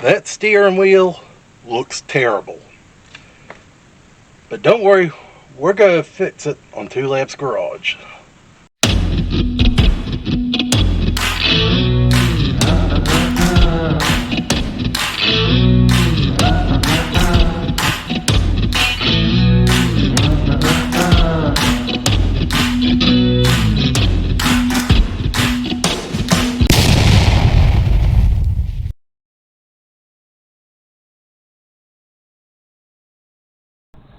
That steering wheel looks terrible. But don't worry, we're going to fix it on Two Labs Garage.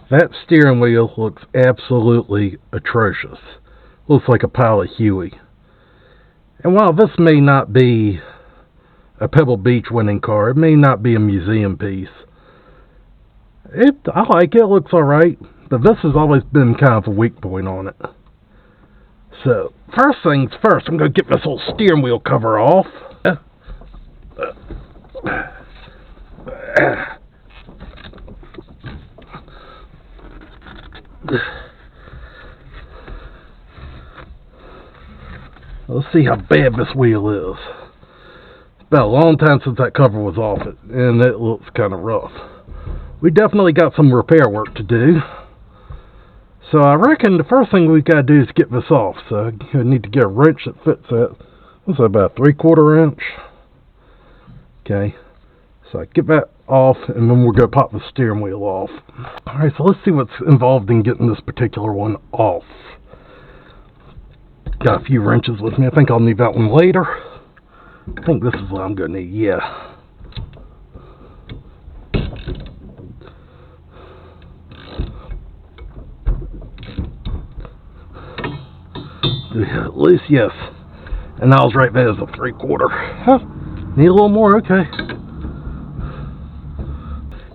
That steering wheel looks absolutely atrocious. Looks like a pile of Huey. And while this may not be a Pebble Beach winning car, it may not be a museum piece, I like it. It looks alright. But this has always been kind of a weak point on it. So, first things first, I'm going to get this old steering wheel cover off. Let's see how bad this wheel is. It's been a long time since that cover was off it, and it looks kind of rough. We definitely got some repair work to do. So I reckon the first thing we've got to do is get this off. So I need to get a wrench that fits it. What's that, about 3/4 inch? Okay. So I get that off, and then we're going to pop the steering wheel off. Alright, so let's see what's involved in getting this particular one off. Got a few wrenches with me. I think I'll need that one later. I think this is what I'm going to need, yeah. At least, yes. And I was right there as a 3/4. Huh. Need a little more, okay.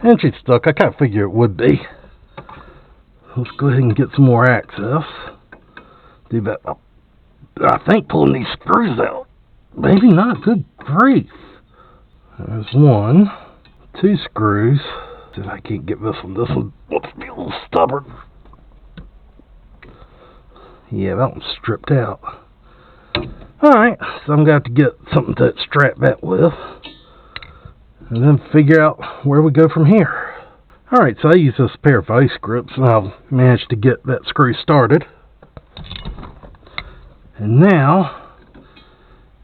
And she's stuck. I kind of figured it would be. Let's go ahead and get some more access. Do that. I think pulling these screws out. Maybe not. Good grief. There's 1, 2 screws. See if I can't get this one. This one looks to be a little stubborn. Yeah, that one's stripped out. Alright, so I'm going to have to get something to strap that with. And then figure out where we go from here. Alright, so I use this pair of vice grips, and I've managed to get that screw started. And now,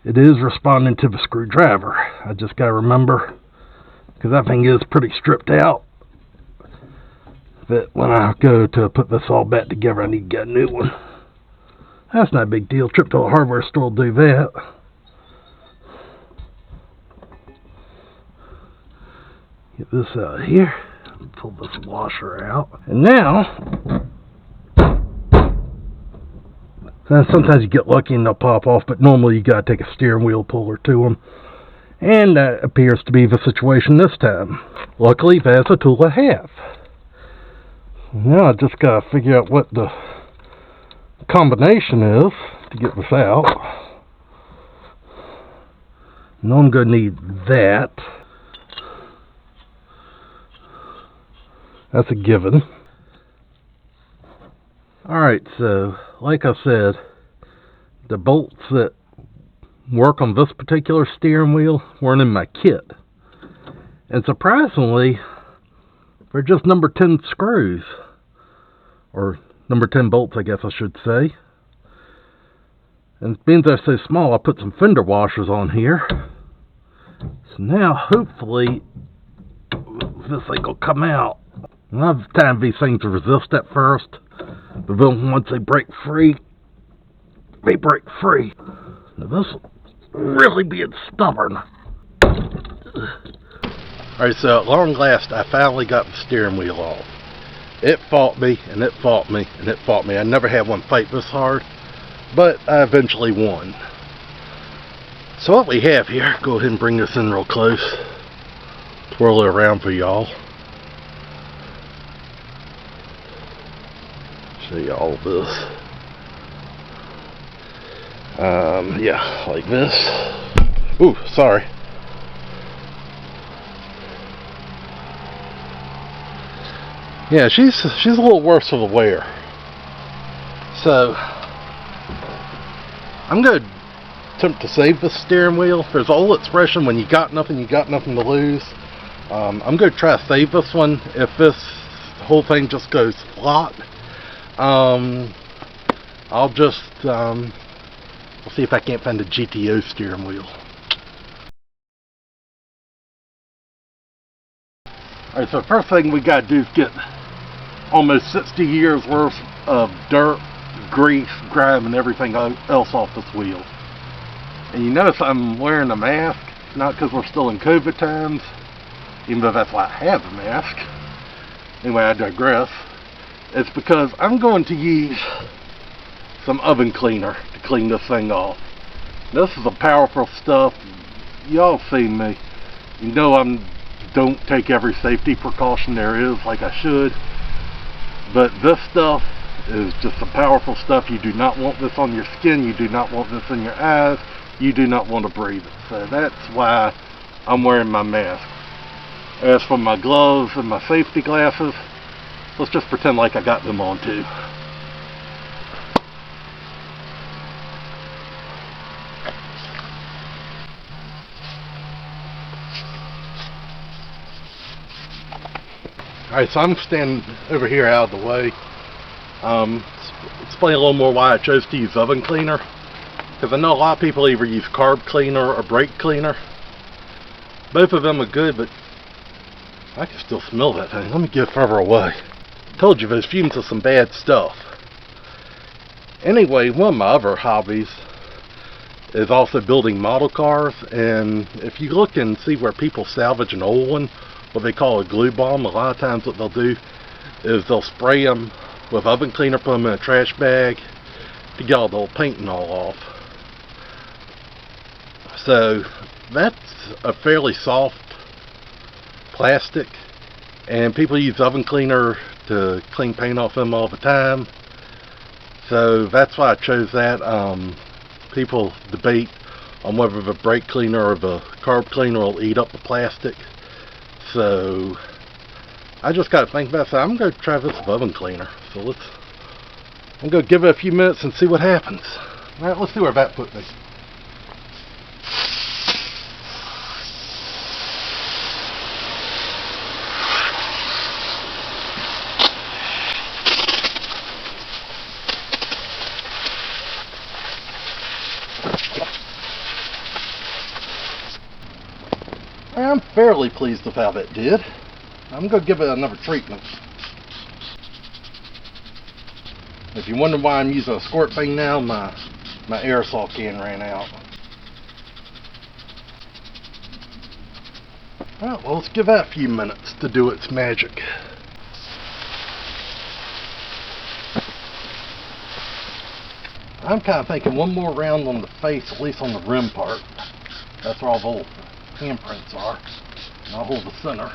it is responding to the screwdriver. I just got to remember, because that thing is pretty stripped out, that when I go to put this all back together, I need to get a new one. That's not a big deal. Trip to a hardware store will do that. Get this out of here. Pull this washer out. And now, sometimes you get lucky and they'll pop off, but normally you got to take a steering wheel puller to them. And that appears to be the situation this time. Luckily, that's a tool I have. Now I just got to figure out what the combination is to get this out. Now I'm going to need that. That's a given. Alright, so like I said, the bolts that work on this particular steering wheel weren't in my kit. And surprisingly, they're just number 10 screws. Or number 10 bolts, I guess I should say. And being they're so small, I put some fender washers on here. So now, hopefully, this thing will come out. And I've timed these things to resist at first. But then once they break free, they break free. Now this will really being stubborn. Alright, so at long last, I finally got the steering wheel off. It fought me, and it fought me, and it fought me. I never had one fight this hard, but I eventually won. So what we have here, go ahead and bring this in real close. Twirl it around for y'all. Show you all of this. Yeah, like this. Ooh, sorry. Yeah, she's a little worse for the wear. So I'm gonna attempt to save the steering wheel. There's an old expression, when you got nothing to lose. I'm going to try to save this one. If this whole thing just goes flat, I'll just we'll see if I can't find a GTO steering wheel. Alright, so first thing we got to do is get almost 60 years worth of dirt, grease, grime, and everything else off this wheel. And you notice I'm wearing a mask, not because we're still in COVID times, even though that's why I have a mask. Anyway, I digress. It's because I'm going to use some oven cleaner to clean this thing off. This is a powerful stuff. Y'all seen me. You know I don't take every safety precaution there is like I should. But this stuff is just some powerful stuff. You do not want this on your skin. You do not want this in your eyes. You do not want to breathe it. So that's why I'm wearing my mask. As for my gloves and my safety glasses, let's just pretend like I got them on too. Alright, so I'm standing over here out of the way. Explain a little more why I chose to use oven cleaner. Because I know a lot of people either use carb cleaner or brake cleaner. Both of them are good, but I can still smell that thing. Let me get further away. I told you those fumes are some bad stuff. Anyway, one of my other hobbies is also building model cars. And if you look and see where people salvage an old one, what they call a glue bomb, a lot of times what they'll do is they'll spray them with oven cleaner, put them in a trash bag to get all the old paint and all off. So that's a fairly soft plastic, and people use oven cleaner to clean paint off them all the time. So that's why I chose that. People debate on whether the brake cleaner or the carb cleaner will eat up the plastic. So I just got to think about it. So I'm going to try this with oven cleaner. So I'm going to give it a few minutes and see what happens. Alright, let's see where that put me. I'm fairly pleased with how that did. I'm going to give it another treatment. If you're wondering why I'm using a squirt thing now, my aerosol can ran out. Alright, well, let's give that a few minutes to do its magic. I'm kind of thinking one more round on the face, at least on the rim part. That's where all the old handprints are. And I'll hold the center.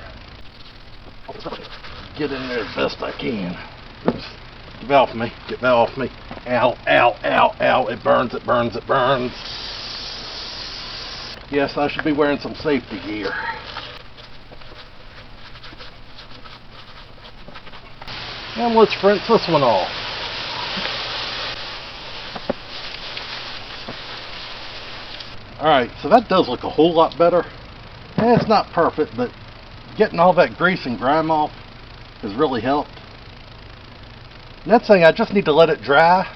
Get in there as best I can. Oops. Get that off me. Get that off me. Ow, ow, ow, ow. It burns, it burns, it burns. Yes, I should be wearing some safety gear. And let's rinse this one off. Alright, so that does look a whole lot better. And it's not perfect, but getting all that grease and grime off has really helped. Next thing, I just need to let it dry,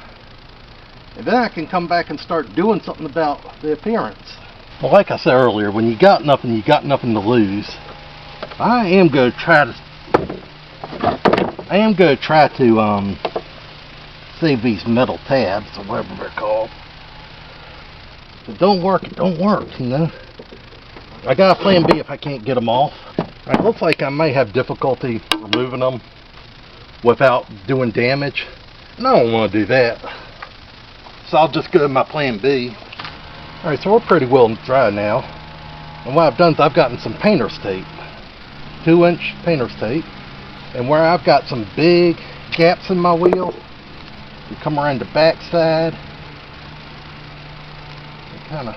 and then I can come back and start doing something about the appearance. Well, like I said earlier, when you got nothing to lose. I am going to try to save these metal tabs, or whatever they're called. If it don't work, it don't work, you know. I got a plan B if I can't get them off. It looks like I may have difficulty removing them without doing damage, and I don't want to do that. So I'll just go to my plan B. Alright, so we're pretty well dry now. And what I've done is I've gotten some painter's tape. 2-inch painter's tape. And where I've got some big gaps in my wheel, you come around the back side and kind of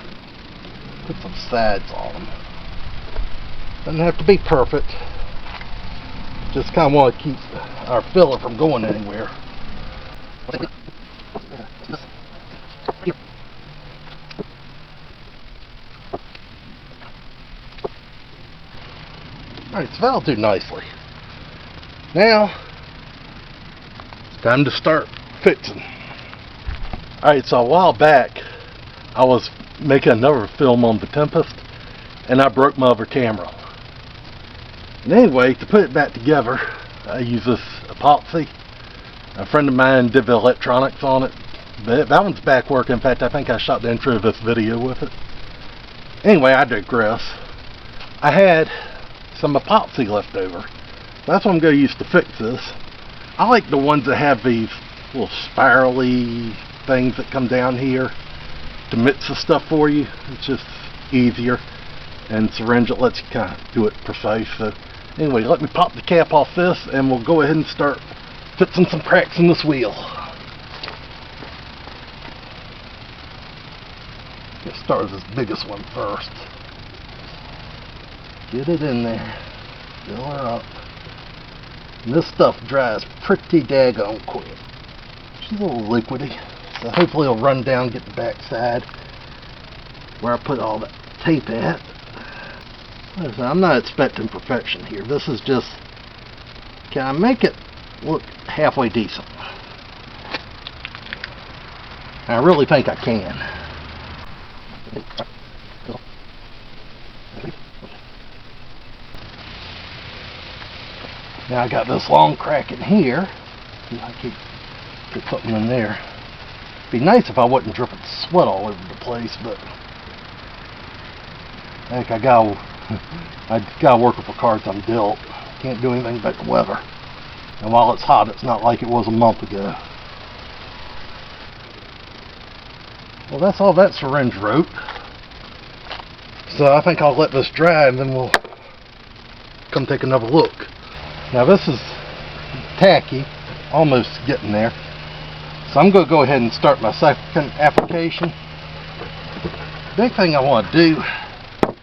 put some sides on them. Doesn't have to be perfect. Just kind of want to keep our filler from going anywhere. Alright, so that'll do nicely. Now, it's time to start fixing. Alright, so a while back, I was making another film on the Tempest, and I broke my other camera. And anyway, to put it back together, I use this epoxy. A friend of mine did the electronics on it. That one's back working. In fact, I think I shot the intro of this video with it. Anyway, I digress. I had some epoxy left over. That's what I'm going to use to fix this. I like the ones that have these little spirally things that come down here to mix the stuff for you. It's just easier. And syringe, it lets you kind of do it precise. So anyway, let me pop the cap off this and we'll go ahead and start fixing some cracks in this wheel. Let's start with this biggest one first. Get it in there. Fill her up. And this stuff dries pretty daggone quick. She's a little liquidy. So hopefully it'll run down, get the back side where I put all that tape at. Listen, I'm not expecting perfection here. This is just, can I make it look halfway decent? And I really think I can. Now I got this long crack in here. I keep put something in there. It'd be nice if I wasn't dripping sweat all over the place, but heck, I gotta work with the cards I'm dealt. Can't do anything but the weather. And while it's hot, it's not like it was a month ago. Well, that's all that syringe wrote. So I think I'll let this dry and then we'll come take another look. Now this is tacky, almost getting there. So I'm going to go ahead and start my second application. Big thing I want to do is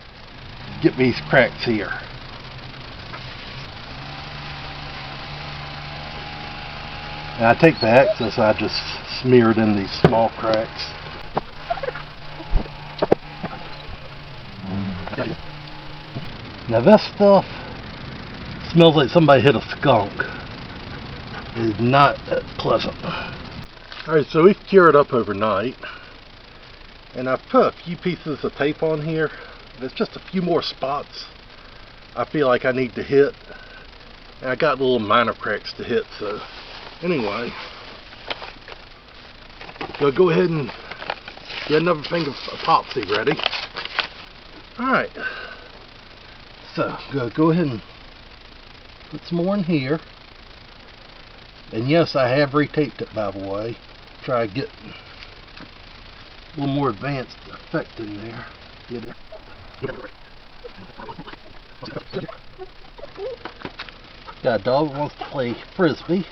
get these cracks here. And I take the excess, I just smear it in these small cracks. Now this stuff smells like somebody hit a skunk. It is not pleasant. Alright, so we've cured up overnight. And I've put a few pieces of tape on here. There's just a few more spots I feel like I need to hit. And I got little minor cracks to hit, so anyway. So go ahead and get another thing of epoxy ready. Alright. So go ahead and put some more in here. And yes, I have retaped it, by the way. Try to get a little more advanced effect in there. Get it. Got a dog that wants to play frisbee.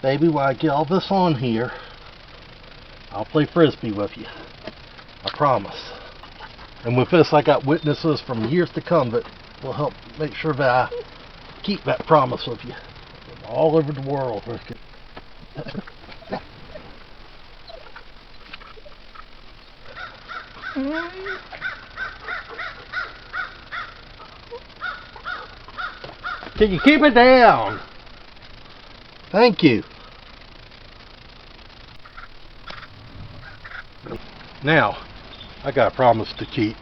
Baby, while I get all this on here, I'll play frisbee with you. I promise. And with this, I got witnesses from years to come that will help make sure that I keep that promise with you. All over the world. Can you keep it down? Thank you. Now, I got a promise to keep.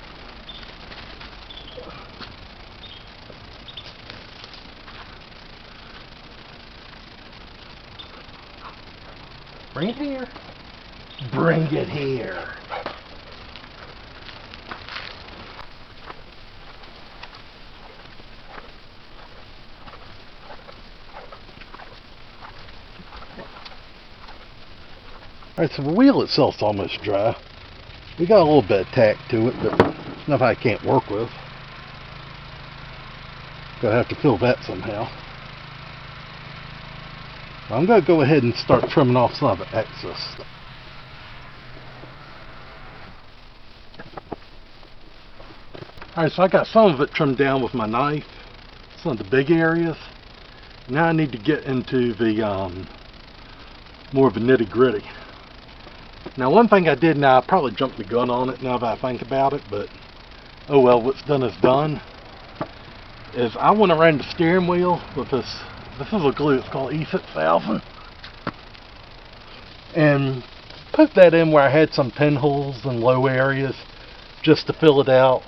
Bring it here. Bring it here. Alright, so the wheel itself's almost dry. We got a little bit of tack to it, but nothing I can't work with. Gonna have to fill that somehow. I'm going to go ahead and start trimming off some of the excess. Alright, so I got some of it trimmed down with my knife, some of the big areas. Now I need to get into the more of the nitty gritty. Now one thing I did, now I probably jumped the gun on it now that I think about it, but oh well, what's done is done. is I went around the steering wheel with this is a glue, it's called E6000, and put that in where I had some pinholes and low areas just to fill it out.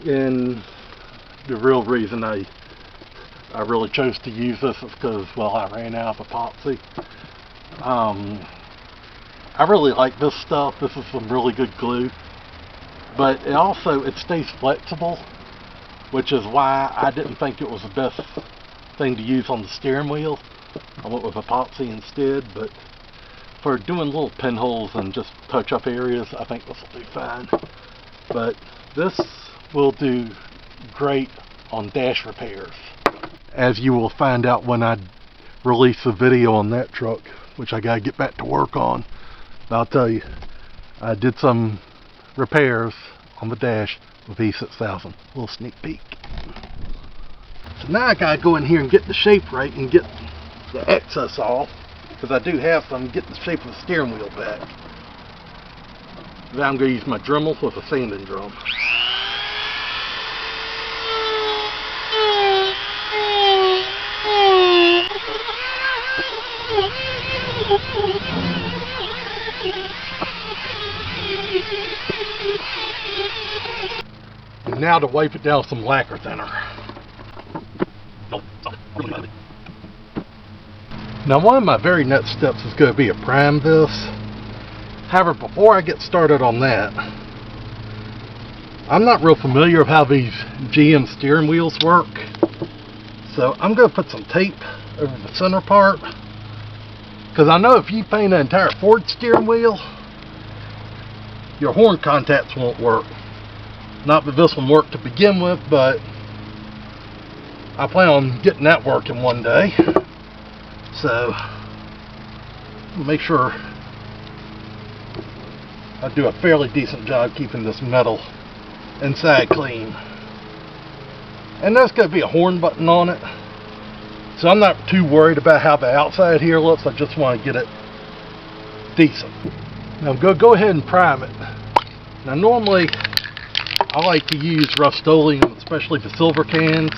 And the real reason I really chose to use this is because, well, I ran out of epoxy. I really like this stuff. This is some really good glue, but it stays flexible, which is why I didn't think it was the best thing to use on the steering wheel. I went with epoxy instead, but for doing little pinholes and just touch-up areas, I think this will do fine. But this will do great on dash repairs, as you will find out when I release a video on that truck, which I gotta get back to work on. But I'll tell you, I did some repairs on the dash with E6000. A little sneak peek. So now I gotta go in here and get the shape right and get the excess off, because I do have some, get the shape of the steering wheel back. Then I'm gonna use my Dremel with a sanding drum. And now to wipe it down with some lacquer thinner. Now one of my very next steps is going to be to prime this. However, before I get started on that, I'm not real familiar with how these GM steering wheels work. So I'm going to put some tape over the center part, because I know if you paint an entire Ford steering wheel, your horn contacts won't work. Not that this one worked to begin with, but I plan on getting that working one day. So make sure I do a fairly decent job keeping this metal inside clean. And there's going to be a horn button on it, so I'm not too worried about how the outside here looks. I just want to get it decent. Now I'm going to go ahead and prime it. Now normally I like to use Rust-Oleum, especially the silver cans.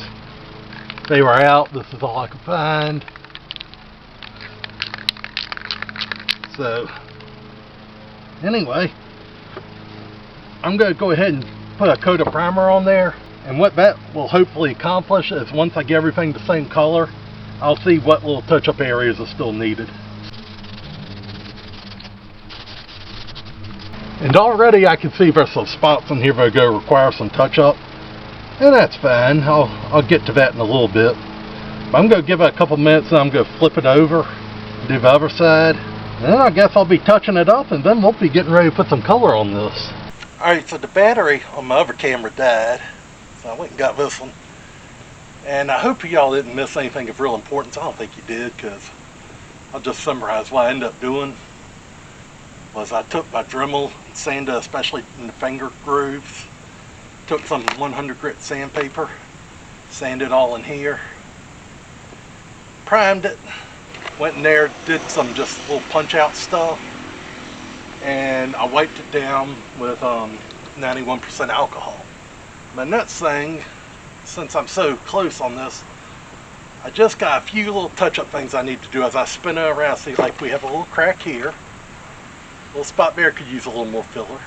They were out. This is all I could find. So anyway, I'm going to go ahead and put a coat of primer on there, and what that will hopefully accomplish is once I get everything the same color, I'll see what little touch-up areas are still needed. And already I can see there's some spots in here that are going to require some touch-up, and that's fine. I'll get to that in a little bit. But I'm going to give it a couple minutes and I'm going to flip it over, do the other side. And then I guess I'll be touching it up, and then we'll be getting ready to put some color on this. Alright, so the battery on my other camera died, so I went and got this one. And I hope y'all didn't miss anything of real importance. I don't think you did, because I'll just summarize what I ended up doing. Was I took my Dremel, sanded especially in the finger grooves, took some 100 grit sandpaper, sanded all in here, primed it, went in there, did some just little punch out stuff, and I wiped it down with 91% alcohol. My next thing, since I'm so close on this, I just got a few little touch-up things I need to do as I spin it around. See, like we have a little crack here, a little spot there could use a little more filler,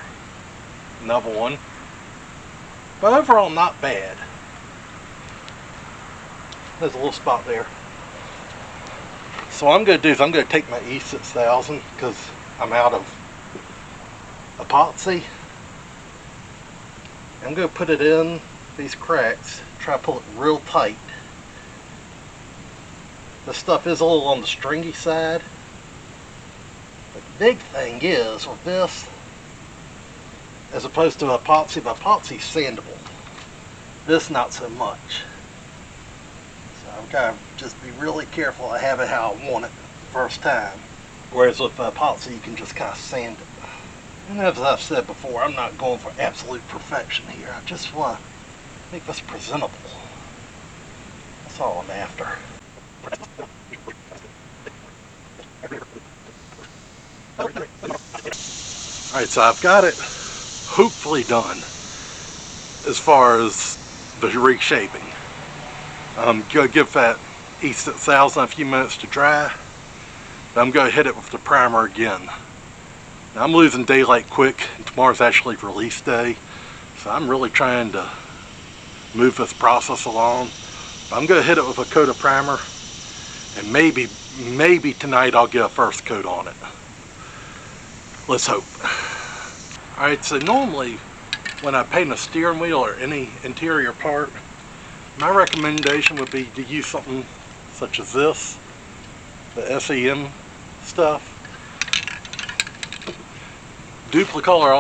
another one, but overall not bad. There's a little spot there. So what I'm going to do is I'm going to take my E6000, because I'm out of epoxy. I'm going to put it in these cracks, try to pull it real tight. This stuff is a little on the stringy side. But the big thing is with this, as opposed to epoxy, the epoxy is sandable. This not so much. I've got to just be really careful I have it how I want it the first time. Whereas with epoxy, you can just kind of sand it. And as I've said before, I'm not going for absolute perfection here. I just want to make this presentable. That's all I'm after. Alright, so I've got it hopefully done as far as the reshaping. Go give that E6000 a few minutes to dry. I'm going to hit it with the primer again. Now, I'm losing daylight quick, and tomorrow's actually release day, so I'm really trying to move this process along. But I'm going to hit it with a coat of primer, and maybe tonight I'll get a first coat on it. Let's hope. Alright, so normally when I paint a steering wheel or any interior part, my recommendation would be to use something such as this, the SEM stuff. Duplicolor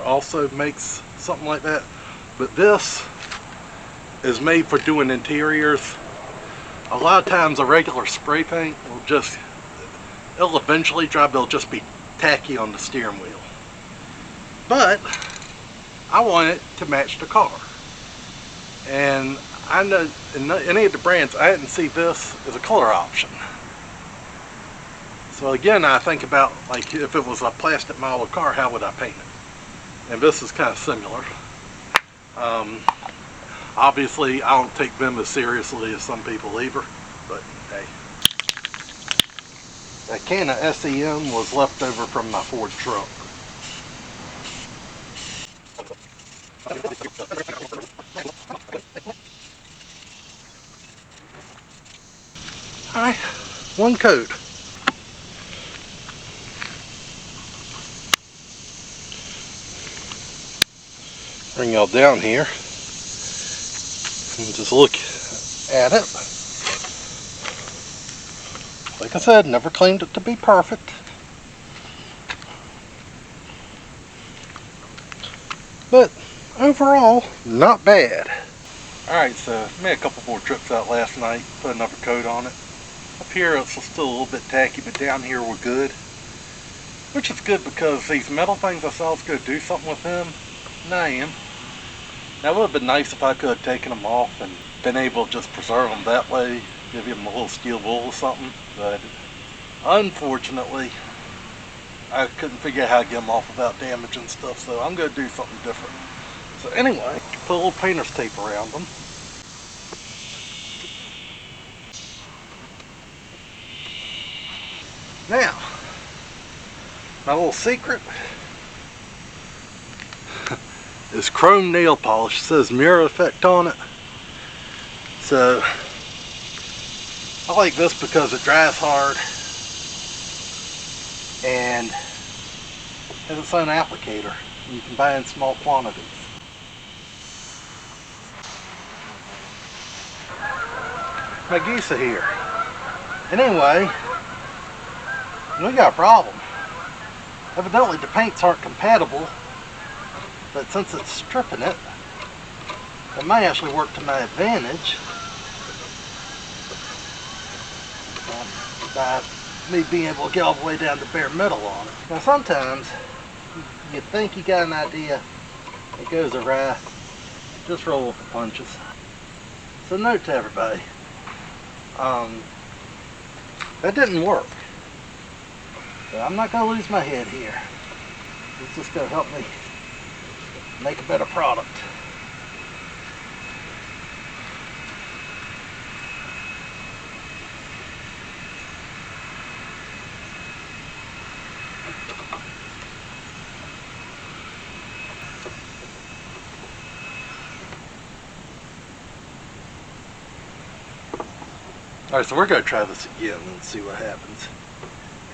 also makes something like that, but this is made for doing interiors. A lot of times a regular spray paint it'll eventually dry, but it'll just be tacky on the steering wheel. But I want it to match the car. And I know in any of the brands, I didn't see this as a color option. So again, I think about, like, if it was a plastic model car, how would I paint it? And this is kind of similar. Obviously, I don't take them as seriously as some people either, but hey. That can of SEM was left over from my Ford truck. Alright, one coat. Bring y'all down here and just look at it. Like I said, never claimed it to be perfect. But overall, not bad. Alright, so made a couple more trips out last night, put another coat on it. Up here it's still a little bit tacky, but down here we're good. Which is good because these metal things I saw was going to do something with them. And I am. Now it would have been nice if I could have taken them off and been able to just preserve them that way. Give them a little steel wool or something. But unfortunately, I couldn't figure out how to get them off without damaging stuff. So I'm going to do something different. So anyway, put a little painter's tape around them. Now, my little secret is chrome nail polish. It says mirror effect on it. So I like this because it dries hard and has its own applicator. You can buy in small quantities. My geese are here. And anyway, we got a problem. Evidently the paints aren't compatible, but since it's stripping it, it might actually work to my advantage by me being able to get all the way down to bare metal on it. Now sometimes you think you got an idea, it goes awry, just roll with the punches. So note to everybody, that didn't work. But I'm not going to lose my head here. It's just going to help me make a better product. Alright, so we're going to try this again and see what happens.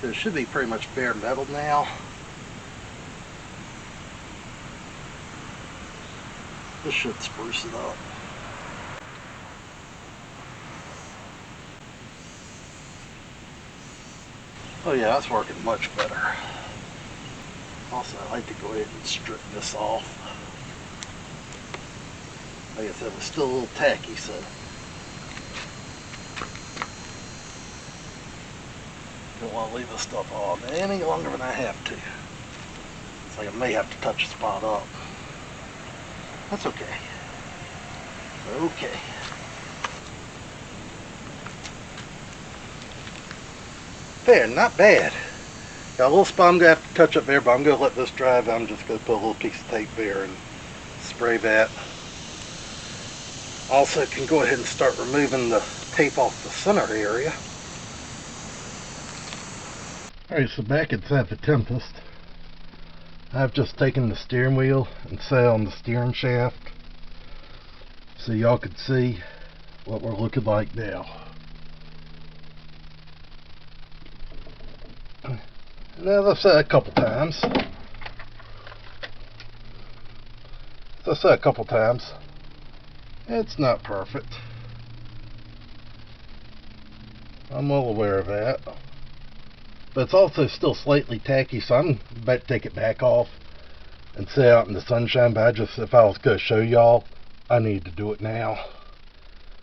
It should be pretty much bare metal now. This should spruce it up. Oh yeah, that's working much better. Also, I like to go ahead and strip this off. Like I said, it's still a little tacky, so don't want to leave this stuff on any longer than I have to. It's like I may have to touch the spot up. That's okay. Okay. There, not bad. Got a little spot I'm going to have to touch up there, but I'm going to let this dry. I'm just going to put a little piece of tape there and spray that. Also can go ahead and start removing the tape off the center area. Alright, so back inside the Tempest, I've just taken the steering wheel and set on the steering shaft so y'all could see what we're looking like now. Now, as I've said a couple times, it's not perfect. I'm well aware of that. But it's also still slightly tacky, so I'm about to take it back off and sit out in the sunshine. But if I was going to show y'all, I need to do it now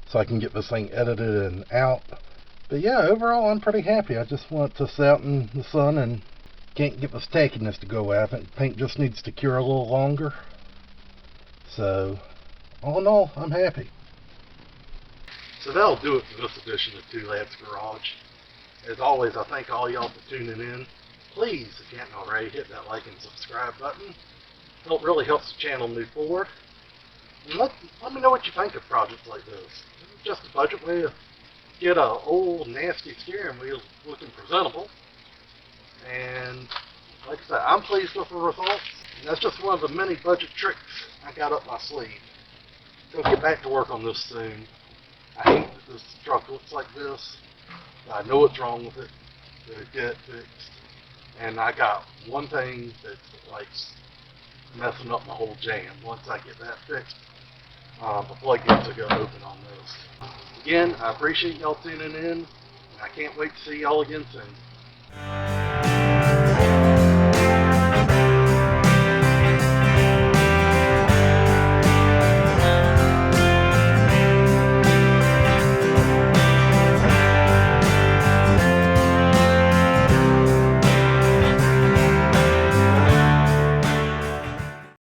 so I can get this thing edited and out. But yeah, overall I'm pretty happy. I just want to sit out in the sun and can't get this tackiness to go away. I think paint just needs to cure a little longer. So, all in all, I'm happy. So that'll do it for this edition of Two Lads Garage. As always, I thank all y'all for tuning in. Please, if you haven't already, hit that like and subscribe button. It really helps the channel move forward. And let me know what you think of projects like this. It's just a budget way to get a old nasty steering wheel looking presentable. And like I said, I'm pleased with the results. And that's just one of the many budget tricks I got up my sleeve. Gonna get back to work on this soon. I hate that this truck looks like this. I know what's wrong with it. It'll get it fixed. And I got one thing that's like messing up my whole jam. Once I get that fixed, the floodgates are going to open on this. Again, I appreciate y'all tuning in, and I can't wait to see y'all again soon.